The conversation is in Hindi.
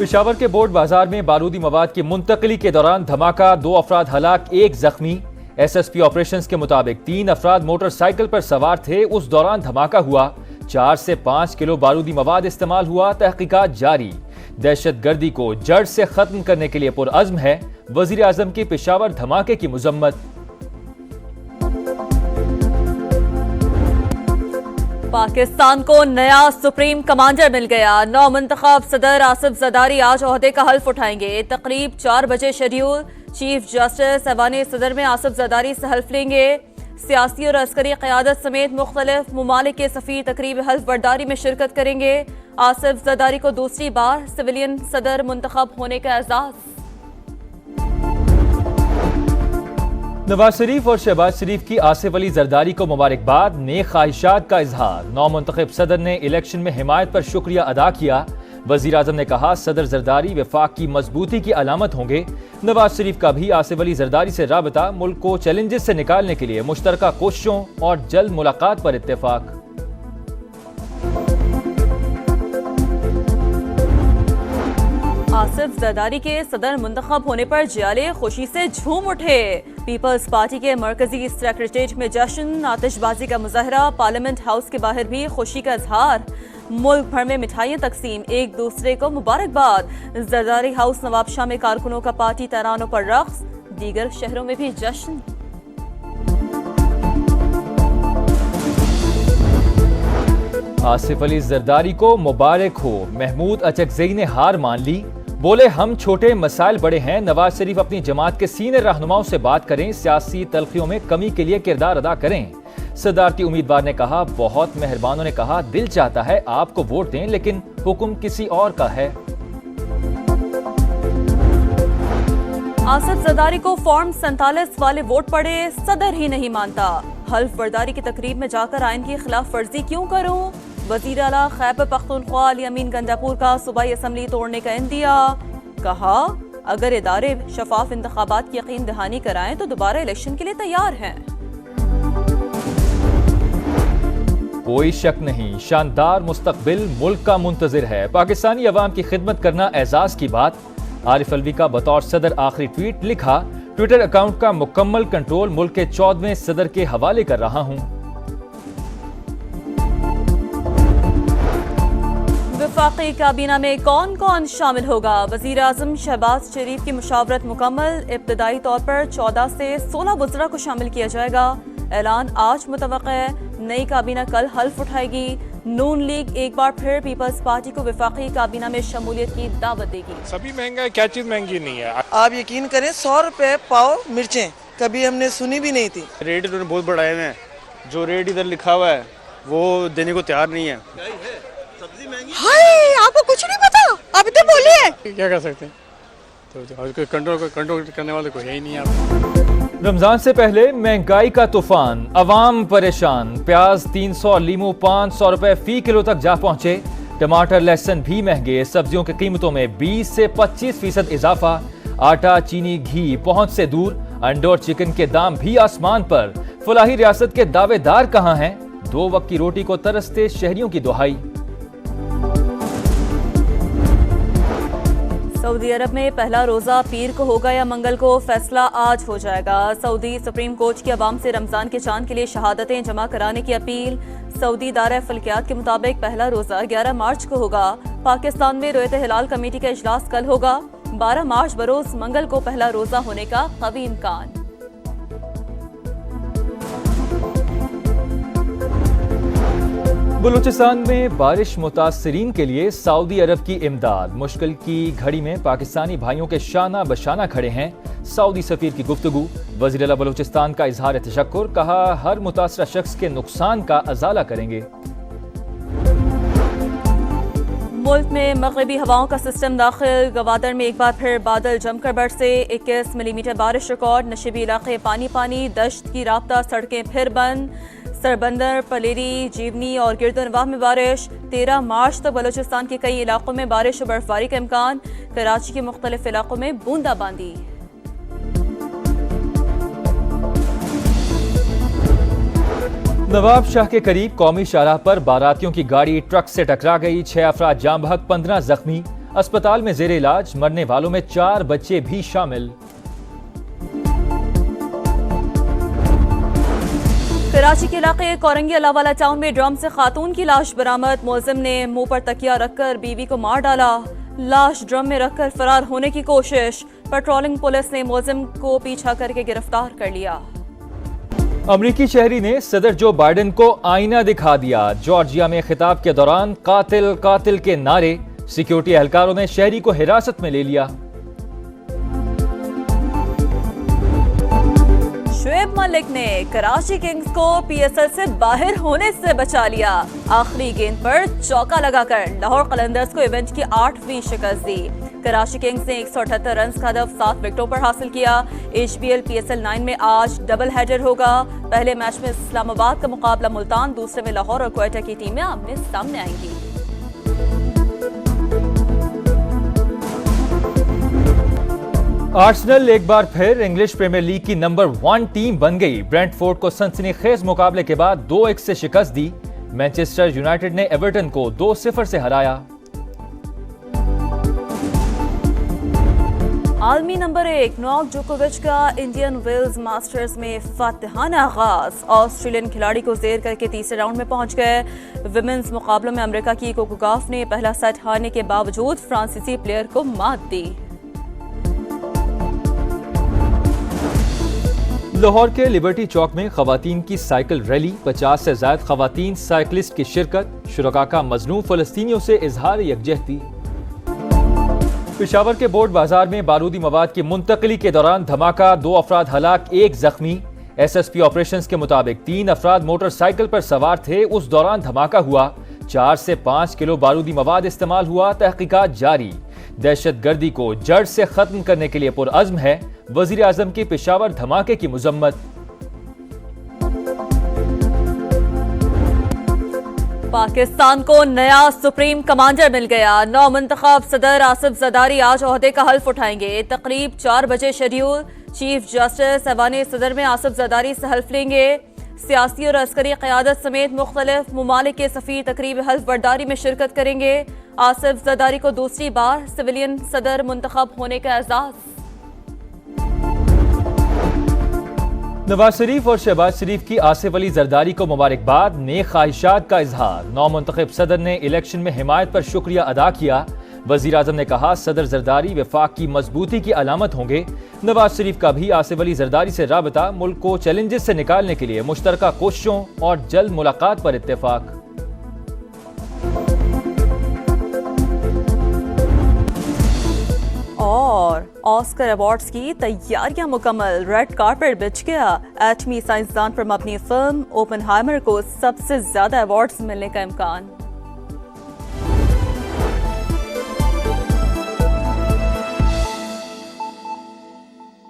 पेशावर के बोर्ड बाजार में बारूदी मवाद की मुंतकली के दौरान धमाका, 2 अफराद हलाक, 1 जख्मी। एसएसपी ऑपरेशंस के मुताबिक 3 अफराद मोटरसाइकिल पर सवार थे, उस दौरान धमाका हुआ। 4 से 5 किलो बारूदी मवाद इस्तेमाल हुआ। तहकीकात जारी। दहशतगर्दी को जड़ से खत्म करने के लिए पुरअज़्म है। वजीर आजम की पेशावर धमाके की मुजम्मत। पाकिस्तान को नया सुप्रीम कमांडर मिल गया। नौमुंतखब सदर आसिफ जरदारी आज ओहदे का हल्फ उठाएंगे। तकरीब 4 बजे शेड्यूल। चीफ जस्टिस ऐवान सदर में आसिफ जरदारी से हल्फ लेंगे। सियासी और अस्करी क़यादत समेत मुख्तलिफ मुमालिक के सफ़ीर तकरीब हल्फ बर्दारी में शिरकत करेंगे। आसिफ जरदारी को दूसरी बार सिविलियन सदर मुंतखब होने का एजाज़। नवाज शरीफ और शहबाज शरीफ की आसिफ अली जरदारी को मुबारकबाद, नेक ख्वाहिशात का इजहार। नौमुंतखब सदर ने इलेक्शन में हिमायत पर शुक्रिया अदा किया। वजीर आजम ने कहा, सदर जरदारी वफाक की मजबूती की अलामत होंगे। नवाज शरीफ का भी आसिफ अली जरदारी से राबता, मुल्क को चैलेंजेस से निकालने के लिए मुश्तरका कोशिशों और जल्द मुलाकात पर इत्तेफाक। आसिफ जरदारी के सदर मुंतखब होने पर जियाले खुशी से झूम उठे। पीपल्स पार्टी के मरकजी सेक्रेटेरिएट में जश्न, आतिशबाजी का मुजाहरा। पार्लियामेंट हाउस के बाहर भी खुशी का इजहार। मुल्क भर में मिठाइयाँ तकसीम, एक दूसरे को मुबारकबाद। जरदारी हाउस नवाबशाह में कारकुनों का पार्टी तरानों पर रक्स। दीगर शहरों में भी जश्न। आसिफ अली जरदारी को मुबारक हो। महमूद अचकजई ने हार मान ली। बोले, हम छोटे मसाइल बड़े हैं। नवाज शरीफ अपनी जमात के सीनियर रहनुमाओं से बात करें, सियासी तलखियों में कमी के लिए किरदार अदा करें। सदारती उम्मीदवार ने कहा, बहुत मेहरबानों ने कहा, दिल चाहता है आपको वोट दें, लेकिन हुक्म किसी और का है। आसिफ जरदारी को फॉर्म 47 वाले वोट पड़े, सदर ही नहीं मानता। हल्फ बर्दारी की तकरीब में जाकर आइन की खिलाफ वर्जी क्यों करूं? वजीर आला खैबर पख्तूनख्वा अली अमीन गंडापुर का सूबाई असम्बली तोड़ने का इंदिया। कहा, अगर इदारे शफाफ इंतखाबात की यकीन दहानी कराएं तो दोबारा इलेक्शन के लिए तैयार हैं। कोई शक नहीं, शानदार मुस्तकबिल मुल्क का मुंतजिर है। पाकिस्तानी अवाम की खिदमत करना एजाज की बात। आरिफ अलवी का बतौर सदर आखिरी ट्वीट। लिखा, ट्विटर अकाउंट का मुकम्मल कंट्रोल मुल्क के 14वें सदर के हवाले कर रहा हूं। वफाकी काबीना में कौन कौन शामिल होगा? वजीर आजम शहबाज शरीफ की मुशावरत मुकम्मल। इब्तदाई तौर पर 14 से 16 वज़रा को शामिल किया जाएगा। ऐलान आज मुतवक्का है। नई काबीना कल हल्फ उठाएगी। नून लीग एक बार फिर पीपल्स पार्टी को वफाकी काबीना में शमूलियत की दावत देगी। सभी महंगा है, क्या चीज महंगी नहीं है। आप यकीन करें, 100 रुपए पाव मिर्चें कभी हमने सुनी भी नहीं थी। रेट इन्होंने बहुत बढ़ाए हुए हैं। जो रेट इधर लिखा हुआ है वो देने को तैयार नहीं है। हाय, आपको कुछ नहीं पता, आप तो बोलिए। क्या कर सकते हैं, तो कंट्रोल करने वाले कोई है ही नहीं। आप रमजान से पहले महंगाई का तूफान, अवाम परेशान। प्याज 300, लीमू 500 रुपए फी किलो तक जा पहुंचे। टमाटर लहसुन भी महंगे। सब्जियों की कीमतों में 20 से 25% इजाफा। आटा, चीनी, घी पहुंच से दूर। अंडे और चिकन के दाम भी आसमान पर। फलाही रियासत के दावेदार कहां हैं? 2 वक्त की रोटी को तरसते शहरियों की दुहाई। सऊदी अरब में पहला रोजा पीर को होगा या मंगल को? फैसला आज हो जाएगा। सऊदी सुप्रीम कोर्ट की अवाम से रमजान के चांद के लिए शहादतें जमा कराने की अपील। सऊदी इदारा फल्कियात के मुताबिक पहला रोजा 11 मार्च को होगा। पाकिस्तान में रोयत हिलाल कमेटी का इजलास कल होगा। 12 मार्च बरोज मंगल को पहला रोजा होने का कवी इम्कान। बलूचिस्तान में बारिश मुतासरीन के लिए सऊदी अरब की इमदाद। मुश्किल की घड़ी में पाकिस्तानी भाइयों के शाना बशाना खड़े हैं। सऊदी सफीर की गुफ्तगू। वज़ीर आला बलूचिस्तान का इजहार तशक्कुर। कहा, हर मुतासरा शख्स के नुकसान का अजाला करेंगे। मुल्क में मगरबी हवाओं का सिस्टम दाखिल। गवादर में एक बार फिर बादल जमकर बरसे। 21 मिलीमीटर बारिश रिकॉर्ड। नशीबी इलाके पानी पानी। दश्त की राब्ता सड़कें फिर बंद। सरबंदर, पलेरी, जीवनी और गिरदनवाह में बारिश। 13 मार्च तक बलूचिस्तान के कई इलाकों में बारिश और बर्फबारी का इम्कान। कराची के मुख्तलिफ इलाकों में बूंदाबांदी। नवाब शाह के करीब कौमी शाहराह पर बारातियों की गाड़ी ट्रक से टकरा गई। 6 अफराद जाम बहक, 15 जख्मी। अस्पताल में जेर इलाज मरने वालों में 4 बच्चे भी शामिल। कराची के इलाके कोरंगी अलावाला टाउन में ड्रम से खातून की लाश बरामद। मुलजिम ने मुंह पर तकिया रखकर बीवी को मार डाला। लाश ड्रम में रखकर फरार होने की कोशिश। पेट्रोलिंग पुलिस ने मुलजिम को पीछा करके गिरफ्तार कर लिया। अमरीकी शहरी ने सदर जो बाइडेन को आईना दिखा दिया। जॉर्जिया में खिताब के दौरान कातिल कातिल के नारे। सिक्योरिटी एहलकारों ने शहरी को हिरासत में ले लिया। शुएब मलिक ने कराची किंग्स को पीएसएल से बाहर होने से बचा लिया। आखिरी गेंद पर चौका लगाकर लाहौर कलंदर्स को इवेंट की 8वीं शिकस्त दी। कराची किंग्स ने 178 रन का हदफ 7 विकेटों पर हासिल किया। HBL PSL 9 में आज डबल हेडर होगा। पहले मैच में इस्लामाबाद का मुकाबला मुल्तान, दूसरे में लाहौर और क्वेटा की टीमें आमने सामने आएंगी। आर्सेनल एक बार फिर इंग्लिश प्रीमियर लीग की नंबर 1 टीम बन गई। ब्रेंटफोर्ड को सनसनीखेज मुकाबले के बाद 2-1 से शिकस्त दी। मैनचेस्टर यूनाइटेड ने एवर्टन को 2-0 से हराया। आलमी नंबर 1 नोवाक जोकोविच का इंडियन वेल्स मास्टर्स में फातिहाना आगाज। ऑस्ट्रेलियन खिलाड़ी को जेर करके तीसरे राउंड में पहुंच गए। विमेंस मुकाबलों में अमेरिका की कोको गॉफ ने पहला सेट हारने के बावजूद फ्रांसीसी प्लेयर को मात दी। लाहौर के लिबर्टी चौक में खवातीन की साइकिल रैली। 50 से ज्यादा खवातीन साइकिलिस्ट की शिरकत। शुरका का मजलूम फलस्तीनियों से इजहार यकजहती। पेशावर के बोर्ड बाजार में बारूदी मवाद की मुंतकली के दौरान धमाका। 2 अफराद हलाक, 1 जख्मी। SSP ऑपरेशंस के मुताबिक 3 अफराद मोटरसाइकिल पर सवार थे, उस दौरान धमाका हुआ। 4 से 5 किलो बारूदी मवाद इस्तेमाल हुआ। तहकीकात जारी। दहशतगर्दी को जड़ से खत्म करने के लिए पुरअज़्म है। वजीर आजम की पेशावर धमाके की मुजम्मत। पाकिस्तान को नया सुप्रीम कमांडर मिल गया। नौ मुंतखब सदर आसिफ जरदारी आज ओहदे का हल्फ उठाएंगे। तकरीब 4 बजे शेड्यूल। चीफ जस्टिस ऐवान सदर में आसिफ जरदारी से हल्फ लेंगे। सियासी और अस्करी क़यादत समेत मुख्तलिफ मुमालिक के सफ़ीर तकरीब हल्फ बर्दारी में शिरकत करेंगे। आसिफ जरदारी को दूसरी बार सिविलियन सदर मुंतखब होने का एजाज़। नवाज शरीफ और शहबाज शरीफ की आसिफ अली जरदारी को मुबारकबाद। नेक ख्वाहिशात का इजहार। नौ मुंतखब सदर ने इलेक्शन में हिमायत पर शुक्रिया अदा किया। वजीर आजम ने कहा सदर जरदारी वफाक की मजबूती की अलामत होंगे। नवाज शरीफ का भी आसिफ अली जरदारी से राबता। मुल्क को चैलेंजेस से निकालने के लिए मुश्तरका कोशिशों और जल्द मुलाकात पर इत्तेफाक। और ऑस्कर अवार्ड्स की तैयारियां मुकम्मल। रेड कार्पेट बिछ गया। एटमी साइंसदान पर मबनी फिल्म ओपनहाइमर को सबसे ज्यादा अवार्ड्स मिलने का इम्कान।